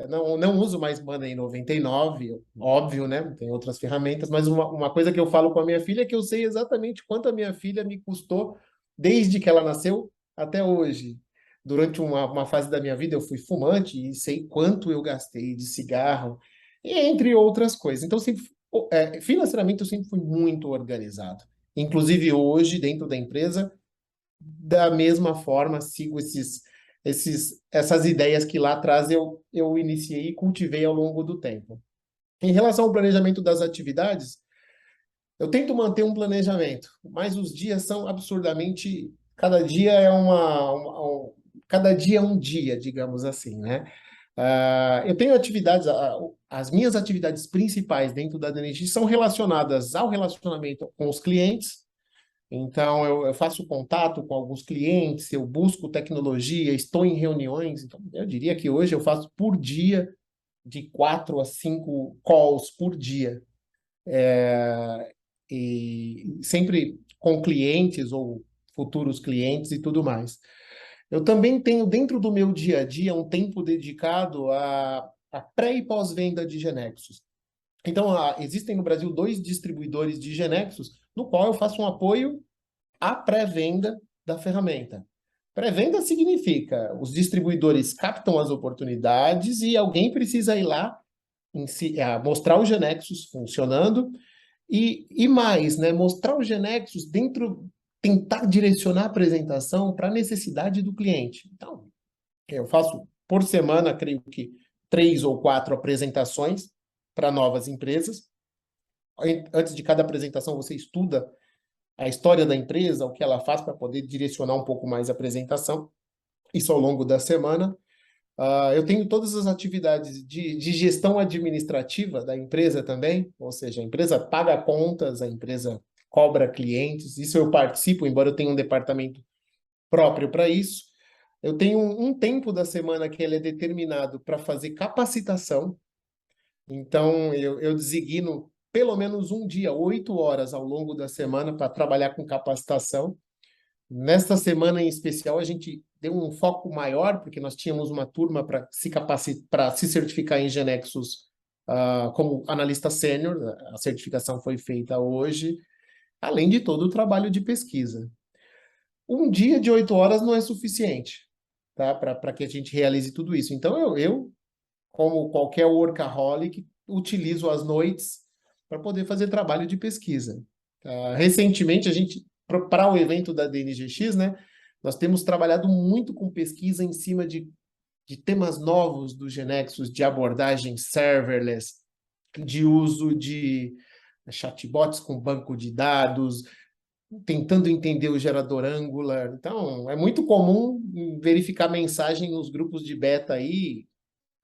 não uso mais Money 99, óbvio, né? Tem outras ferramentas, mas uma coisa que eu falo com a minha filha é que eu sei exatamente quanto a minha filha me custou desde que ela nasceu até hoje. Durante uma fase da minha vida eu fui fumante e sei quanto eu gastei de cigarro, e entre outras coisas. Então, sempre, financeiramente, eu sempre fui muito organizado. Inclusive hoje, dentro da empresa, da mesma forma, sigo essas ideias que lá atrás eu iniciei e cultivei ao longo do tempo. Em relação ao planejamento das atividades, eu tento manter um planejamento, mas os dias são absurdamente. Cada dia é um dia, digamos assim, né? Eu tenho atividades, as minhas atividades principais dentro da DNX são relacionadas ao relacionamento com os clientes. Então, eu faço contato com alguns clientes, eu busco tecnologia, estou em reuniões. Então, eu diria que hoje eu faço por dia de 4 a 5 calls por dia. E sempre com clientes ou futuros clientes e tudo mais. Eu também tenho dentro do meu dia a dia um tempo dedicado a pré e pós-venda de Genexus. Então, existem no Brasil 2 distribuidores de Genexus, no qual eu faço um apoio à pré-venda da ferramenta. Pré-venda significa os distribuidores captam as oportunidades e alguém precisa ir lá mostrar o Genexus funcionando e mais, né, mostrar o Genexus dentro, tentar direcionar a apresentação para a necessidade do cliente. Então, eu faço por semana, creio que 3 ou 4 apresentações para novas empresas. Antes de cada apresentação, você estuda a história da empresa, o que ela faz para poder direcionar um pouco mais a apresentação. Isso ao longo da semana. Eu tenho todas as atividades de gestão administrativa da empresa também, ou seja, a empresa paga contas, a empresa cobra clientes, isso eu participo, embora eu tenha um departamento próprio para isso. Eu tenho um tempo da semana que ele é determinado para fazer capacitação, então eu designo pelo menos um dia, 8 horas ao longo da semana para trabalhar com capacitação. Nesta semana em especial, a gente deu um foco maior, porque nós tínhamos uma turma para se capacitar, para se certificar em Genexus como analista sênior. A certificação foi feita hoje, além de todo o trabalho de pesquisa. Um dia de 8 horas não é suficiente, tá? Para que a gente realize tudo isso. Então, como qualquer workaholic, utilizo as noites para poder fazer trabalho de pesquisa. Recentemente, para o evento da DNGX, né, nós temos trabalhado muito com pesquisa em cima de temas novos do GeneXus, de abordagem serverless, de uso de chatbots com banco de dados, tentando entender o gerador Angular. Então, é muito comum verificar mensagem nos grupos de beta aí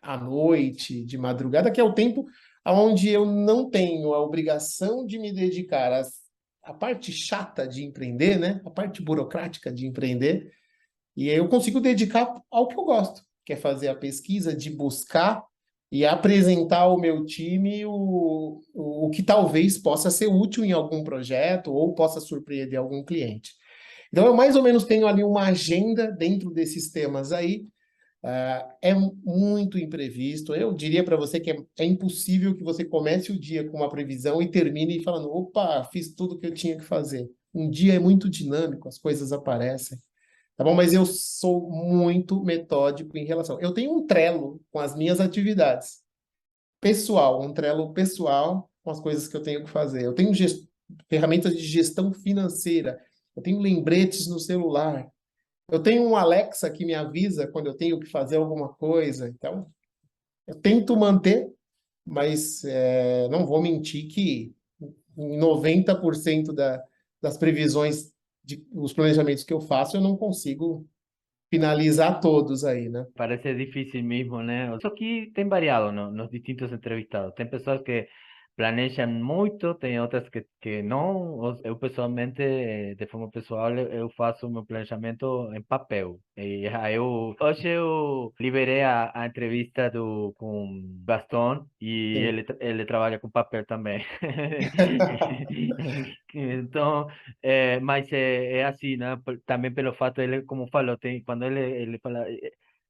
à noite, de madrugada, que é o tempo onde eu não tenho a obrigação de me dedicar à parte chata de empreender, né? A parte burocrática de empreender, e aí eu consigo dedicar ao que eu gosto, que é fazer a pesquisa, de buscar e apresentar ao meu time o que talvez possa ser útil em algum projeto ou possa surpreender algum cliente. Então, eu mais ou menos tenho ali uma agenda dentro desses temas aí. É muito imprevisto. Eu diria para você que é impossível que você comece o dia com uma previsão e termine falando: opa, fiz tudo o que eu tinha que fazer. Um dia é muito dinâmico, as coisas aparecem. Tá bom? Mas eu sou muito metódico em relação. Eu tenho um Trello com as minhas atividades pessoal, um Trello pessoal com as coisas que eu tenho que fazer. Eu tenho ferramentas de gestão financeira. Eu tenho lembretes no celular. Eu tenho um Alexa que me avisa quando eu tenho que fazer alguma coisa. Então, eu tento manter, mas não vou mentir que em 90% das previsões, os planejamentos que eu faço, eu não consigo finalizar todos aí, né? Parece difícil mismo, ¿no? Eso aquí tem variado, ¿no? Los distintos entrevistados. Tem pessoas que planejam muito, tem outras que não. Eu pessoalmente, de forma pessoal, eu faço o meu planejamento em papel. E hoje eu liberei a entrevista com Gastão e Sim. ele trabalha com papel também. Então, mas é assim, né? Também pelo fato, ele, como falou, quando ele fala,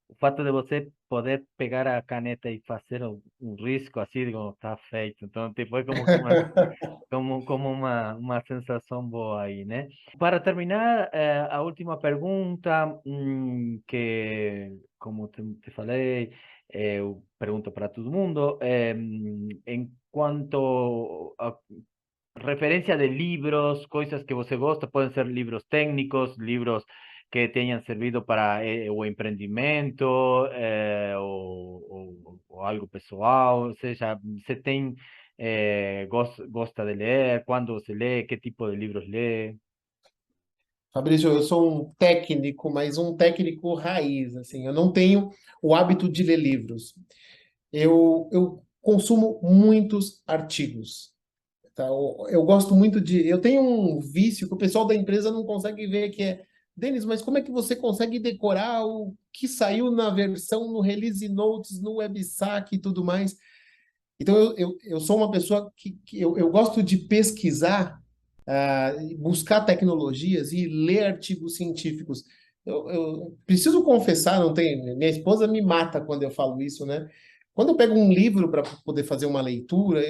o fato de você poder pegar a caneta e fazer um risco assim, digo, tá feito. Então, tipo, é como que como uma sensação boa aí, né? Para terminar, a última pergunta, que, como te falei, eu pergunto para todo mundo, em quanto a referencia de libros, cosas que você gosta, pueden ser libros técnicos, libros que te hayan servido para o empreendimento, o algo pessoal, ou seja, você tem, gosta de ler, quando você lê, que tipo de livros lê? Fabrício, eu sou um técnico, mas um técnico raiz, assim, eu não tenho o hábito de ler livros. Eu consumo muitos artigos, tá? Eu gosto muito de. Eu tenho um vício que o pessoal da empresa não consegue ver, que é: Denis, mas como é que você consegue decorar o que saiu na versão, no Release Notes, no Websack e tudo mais? Então, eu sou uma pessoa que eu gosto de pesquisar, buscar tecnologias e ler artigos científicos. Eu preciso confessar, não tem, minha esposa me mata quando eu falo isso, né? Quando eu pego um livro para poder fazer uma leitura,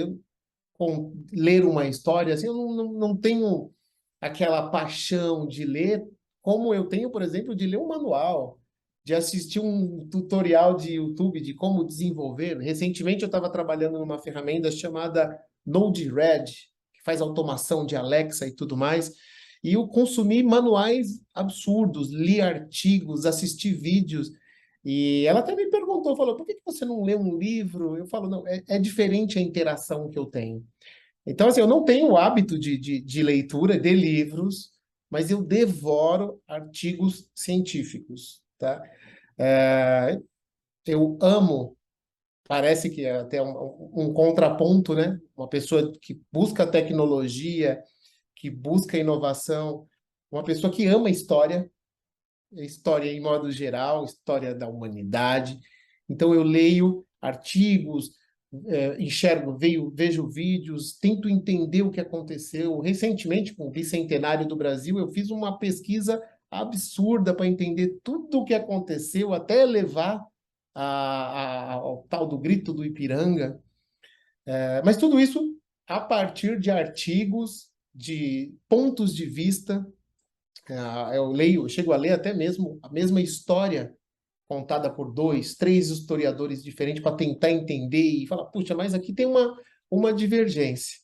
ler uma história, assim, eu não tenho aquela paixão de ler, como eu tenho, por exemplo, de ler um manual, de assistir um tutorial de YouTube de como desenvolver. Recentemente eu estava trabalhando numa ferramenta chamada Node-RED, que faz automação de Alexa e tudo mais, e eu consumi manuais absurdos, li artigos, assisti vídeos, e ela até me perguntou, falou: por que você não lê um livro? Eu falo: não, é diferente a interação que eu tenho. Então, assim, eu não tenho o hábito de leitura de livros, mas eu devoro artigos científicos, tá? É, eu amo, parece que é até um contraponto, né? Uma pessoa que busca tecnologia, que busca inovação, uma pessoa que ama história em modo geral, história da humanidade. Então, eu leio artigos, enxergo, vejo vídeos, tento entender o que aconteceu. Recentemente, com o bicentenário do Brasil, eu fiz uma pesquisa absurda para entender tudo o que aconteceu, até levar ao tal do Grito do Ipiranga. Mas tudo isso a partir de artigos, de pontos de vista. Eu chego a ler até mesmo a mesma história contada por dois, três historiadores diferentes para tentar entender e falar: puxa, mas aqui tem uma divergência.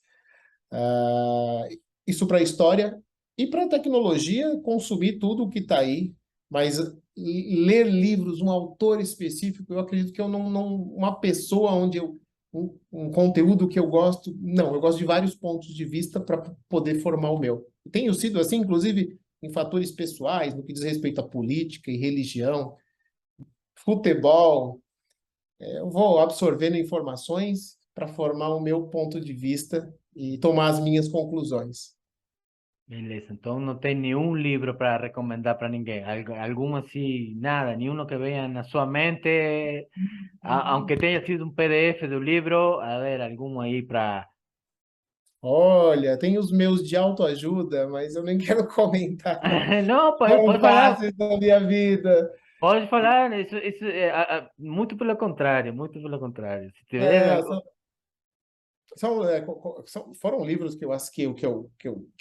Ah, isso para a história e para a tecnologia, consumir tudo o que está aí, mas ler livros, um autor específico, eu acredito que eu uma pessoa onde um conteúdo que eu gosto, não, eu gosto de vários pontos de vista para poder formar o meu. Tenho sido assim, inclusive, em fatores pessoais, no que diz respeito à política e religião, futebol, eu vou absorvendo informações para formar o meu ponto de vista e tomar as minhas conclusões. Beleza, então não tem nenhum livro para recomendar para ninguém. Algum assim, nada, nenhum que venha na sua mente, aunque tenha sido um PDF do livro, a ver, algum aí para. Olha, tem os meus de autoajuda, mas eu nem quero comentar, não. Não, São pode falar, fases da minha vida. pode falar, isso muito pelo contrário, muito pelo contrário. Se tiver. É, foram livros que que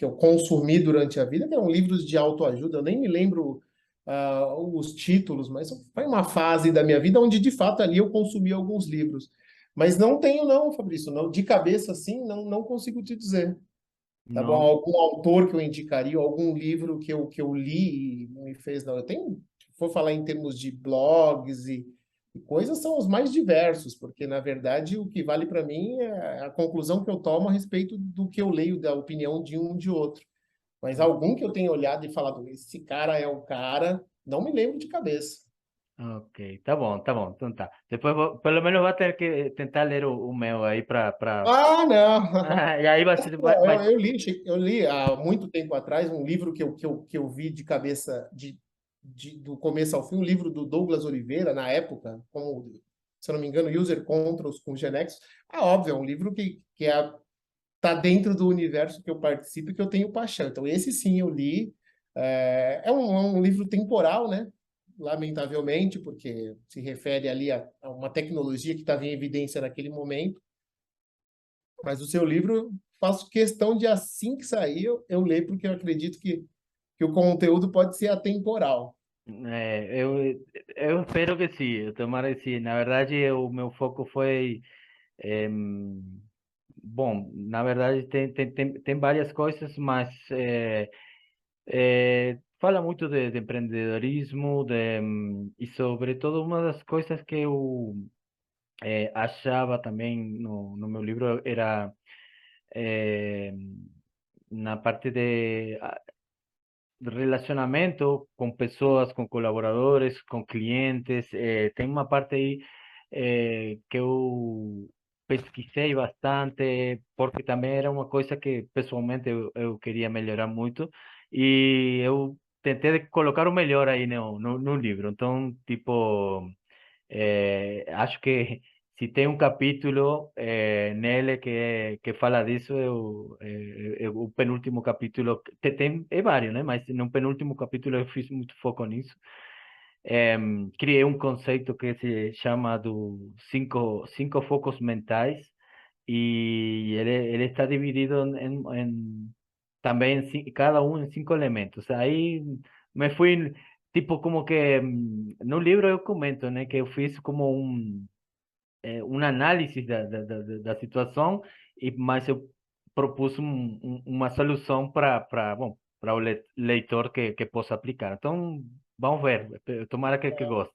eu consumi durante a vida, que eram livros de autoajuda. Eu nem me lembro os títulos, mas foi uma fase da minha vida onde, de fato, ali eu consumi alguns livros. Mas não tenho, não, Fabrício, não, de cabeça assim, não consigo te dizer. Tá bom? Não. Algum autor que eu indicaria, algum livro que eu li e me fez. Não, eu tenho, se for falar em termos de blogs e coisas, são os mais diversos, porque, na verdade, o que vale para mim é a conclusão que eu tomo a respeito do que eu leio, da opinião de um de outro. Mas algum que eu tenha olhado e falado, esse cara é o cara, não me lembro de cabeça. Ok, tá bom, então tá. Depois, pelo menos vai ter que tentar ler o meu aí para. Ah, não! E aí Eu li há muito tempo atrás um livro que eu vi de cabeça do começo ao fim, um livro do Douglas Oliveira, na época, como, se eu não me engano, User Controls com Genexus. Ah, óbvio, é um livro tá dentro do universo que eu participo e que eu tenho paixão. Então, esse sim eu li. É um livro temporal, né? Lamentavelmente, porque se refere ali a uma tecnologia que estava em evidência naquele momento. Mas o seu livro, faço questão de, assim que sair, eu ler, porque eu acredito que o conteúdo pode ser atemporal. eu espero que sim, eu tomara que sim. Na verdade, o meu foco foi. em, bom, na verdade, tem várias coisas, mas fala muito de empreendedorismo e, sobretudo, uma das coisas que eu achava também no meu livro era eh, na parte de relacionamento com pessoas, com colaboradores, com clientes. Tem uma parte aí que eu pesquisei bastante, porque também era uma coisa que pessoalmente eu queria melhorar muito, e eu tentei colocar o melhor aí no livro. Então, tipo. Acho que se tem um capítulo nele que fala disso, o penúltimo capítulo, é vários, né? Mas no penúltimo capítulo eu fiz muito foco nisso. Criei um conceito que se chama do cinco focos mentais, e ele está dividido também cada um em cinco elementos. Aí me fui, tipo, como que no livro eu comento, né, que eu fiz como um análise da situação, mas eu propus uma solução bom, para o leitor que possa aplicar. Então, vamos ver, tomara que goste.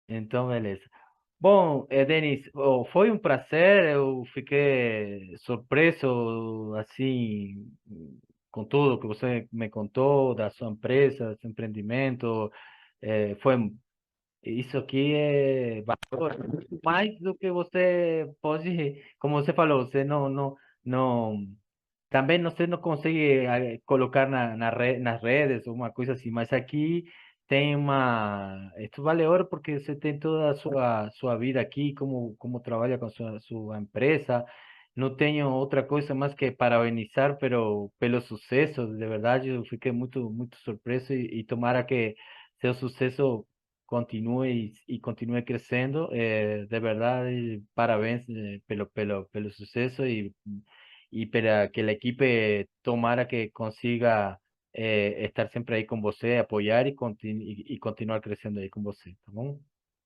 Então, beleza. Bom, Denis, foi um prazer. Eu fiquei surpreso, assim, com tudo que você me contou da sua empresa, do seu empreendimento. Foi isso aqui é valor mais do que você pode, como você falou, você não, também você não consegue colocar nas redes ou uma coisa assim, mas aqui tem uma. Isto vale ouro porque você tem toda a sua vida aqui, como trabalha com sua empresa. Não tenho outra coisa mais que parabenizar pelo sucesso, de verdade. Eu fiquei muito surpreso, e tomara que seu sucesso continue e continue crescendo. De verdade, parabéns pelo sucesso, y para que la equipe tomara que consiga estar siempre ahí con você, apoyar y continuar creciendo ahí con você, tá bom?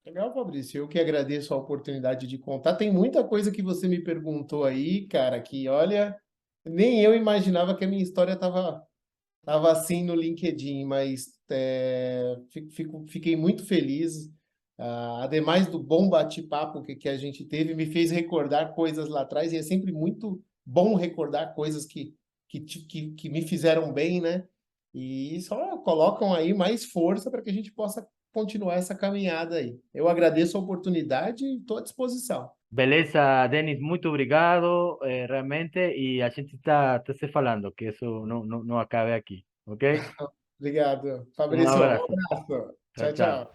Legal, Fabrício. Eu que agradeço a oportunidade de contar. Tem muita coisa que você me perguntou aí, cara, que olha. Nem eu imaginava que a minha história estava assim no LinkedIn, mas fiquei muito feliz. Ademais do bom bate-papo que a gente teve, me fez recordar coisas lá atrás, e é sempre muito bom recordar coisas que me fizeram bem, né? E só colocam aí mais força para que a gente possa continuar essa caminhada aí. Eu agradeço a oportunidade e estou à disposição. Beleza, Denis, muito obrigado, realmente, e a gente está se falando, que isso não acabe aqui, ok? Obrigado, Um Fabrício. Um abraço. abraço. Tchau, Tchau, tchau. tchau.